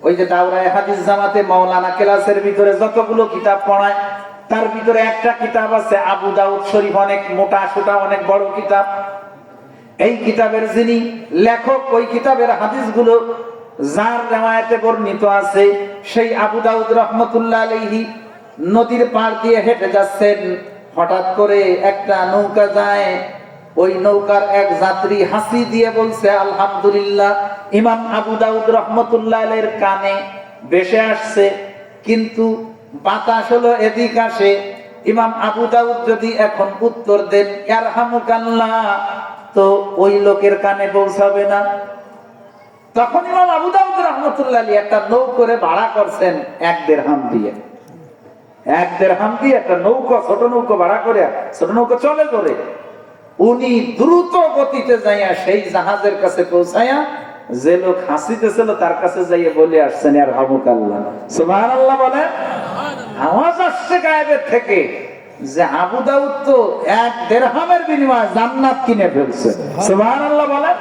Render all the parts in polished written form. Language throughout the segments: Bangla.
ওই যে দাওরায়ে হাদিস জামাতে মাওলানা ক্লাসের ভিতরে যতগুলো কিতাব পড়ায় তার ভিতরে একটা কিতাব আছে আবু দাউদ শরীফ, অনেক মোটা সোটা অনেক বড় কিতাব। এই কিতাবের যিনি লেখক, ওই কিতাবের হাদিসগুলো যার রিওয়ায়াতে বর্ণিত আছে, সেই আবু দাউদ রাহমাতুল্লাহ আলাইহি নদীর পাড় দিয়ে হেঁটে যাচ্ছেন। হঠাৎ করে একটা নৌকা যায়, ওই নৌকার এক যাত্রী হাসি দিয়ে বলছে আলহামদুলিল্লাহ। ইমাম আবু দাউদ রাহমাতুল্লাহ আলাইহির কানে ভেসে আসছে, কিন্তু বাতাস হলো এদিক আসে। ইমাম আবু দাউদ যদি এখন উত্তর দেন ইয়ারহামুকাল্লাহ, তো ওই লোকের কানে পৌঁছাবে না। তখন ইমাম আবু দাউদ রাহমাতুল্লাহ আলাইহি একটা নৌকা ভাড়া করছেন 1 দিরহাম দিয়ে। 1 দিরহাম দিয়ে একটা নৌকা, ছোট নৌকা ভাড়া করে, ছোট নৌকা চলে করে উনি দ্রুত গতিতে যাইয়া সেই জাহাজের কাছে পৌঁছায়া যে লোক হাসিতেছিল তার কাছে যাইয়া বলে আসছেন ইয়ারহামুকাল্লাহ। সুবহানাল্লাহ বলে। আওয়াজ আসছে গায়েবের থেকে যে আবু দাউদ তো 1 দিরহামের বিনিময়ে জান্নাত কিনে ফেলছে। সুবহানাল্লাহ বলে।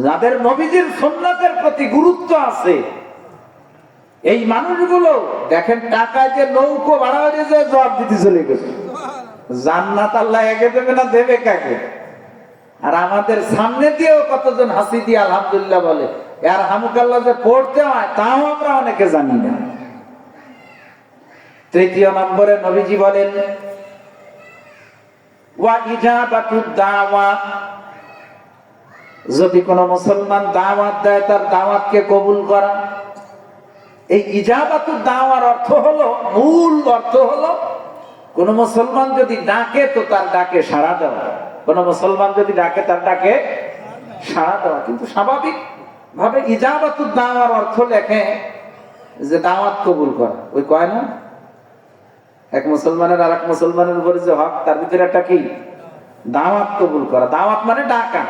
যাদের নবীজির সুন্নাতের প্রতি গুরুত্ব আছে, এই মানুষগুলো দেখেন টাকায় যে নৌকো ভাড়া হয়ে যায় জবাব দিতে চলে গেছে। জান্নাত আল্লাহ একে দেবে না, দেবে কাকে? আর আমাদের সামনে দিয়েও কতজন হাসি দিয়ে আলহামদুলিল্লাহ বলে, ইয়ারহামুকাল্লাহ যে পড়তে হয় তাও আমরা অনেকে জানি না। 3 নম্বরে নবীজি বলেন ওয়া ইজাবাতুদ দাওয়া, যদি কোন মুসলমান দাওয়াত দেয় তার দাওয়াতকে কবুল করা। এই ইজাবাতুদ দাওয়ার অর্থ হলো, মূল অর্থ হলো কোন মুসলমান যদি ডাকে তো তার ডাকে সাড়া দেওয়া। কোন মুসলমান যদি ডাকে তার ডাকে সাড়া দেওয়া। কিন্তু স্বাভাবিক ভাবে ইজাবাতুদ দাওয়ার অর্থ লেখে যে দাওয়াত কবুল করা। ওই কয় না, এক মুসলমানের আর এক মুসলমানের উপরে যে হক, তার ভিতরে একটা কি? দাওয়াত কবুল করা। দাওয়াত মানে ডাকা,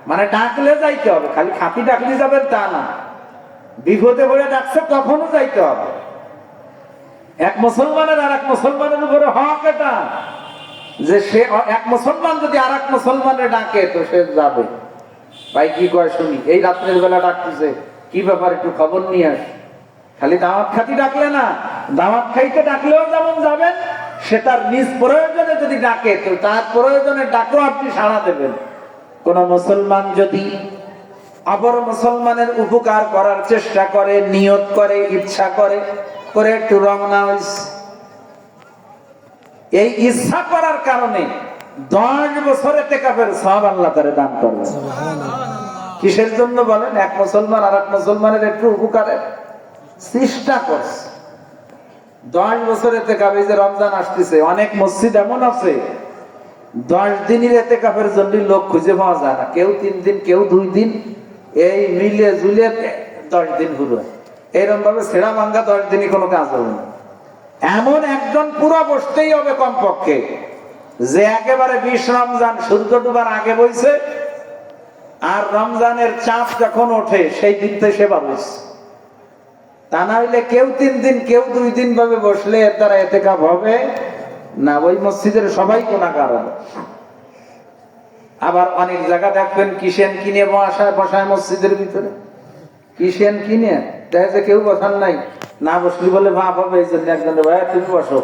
মানে ডাকলে যাইতে হবে। খালি খাতি ডাকলে যাবেন তা না, বিপদে পড়ে ডাকছে তখনও যাইতে হবে। এক মুসলমানের আর এক মুসলমানের উপরে হক এটা যে সে, এক মুসলমান যদি আর এক মুসলমানের ডাকে তো সে যাবে। ভাই কি কয় শুনি, এই রাত্রের বেলা ডাকতেছে, কি ব্যাপার একটু খবর নিয়ে আস। খালি দাওয়াত খাতি ডাকলে না, দাওয়াত খাইতে ডাকলেও যেমন যাবেন, সে তার নিজ প্রয়োজনে যদি ডাকে তো তার প্রয়োজনে ডাকেও আপনি সাড়া দেবেন। কোন মুসলমান যদি অপর মুসলমানের উপকার করার চেষ্টা করে, নিয়ত করে, ইচ্ছা করে, করে একটু রওনা হইছে, এই ইচ্ছা করার কারণে 10 বছর ইতিকাফের সওয়াব আল্লাহ তাআলা দান করবেন। কিসের জন্য বলেন? এক মুসলমান আর এক মুসলমানের একটু উপকারের চেষ্টা করছে। 10 বছর ইতিকাফ। এই যে রমজান আসতেছে, অনেক মসজিদ এমন আছে 10 দিনের ইতিকাফের জন্য লোক খুঁজে পাওয়া যায় না। কেউ 3 দিন, কেউ 2 দিন, এই মিলে জুলে 10 দিন ঘুরে। এরকম ভাবে ছেড়া ভাঙ্গা 10 দিনই কোনো কাজ হবে না। এমন একজন পুরো বসতেই হবে কমপক্ষে, যে একেবারে 20 রমজান সূর্য ডুবার আগে বইছে, আর রমজানের চাপ যখন ওঠে সেই দিন থেকে সেবা বসছে। তা না হইলে কেউ 3 দিন, কেউ 2 দিন ভাবে বসলে এর দ্বারা ইতিকাফ হবে না। ওই মসজিদের সবাই গুনাহগার হবে। আবার অনেক জায়গা দেখবেন কিসেন কিনে বসায় মসজিদের ভিতরে, কিসেন কিনে দেখে কেউ বসান নাই, না বসলি বলে ভাব হবে, এই জন্য একজনের ভাই তুমি বসো,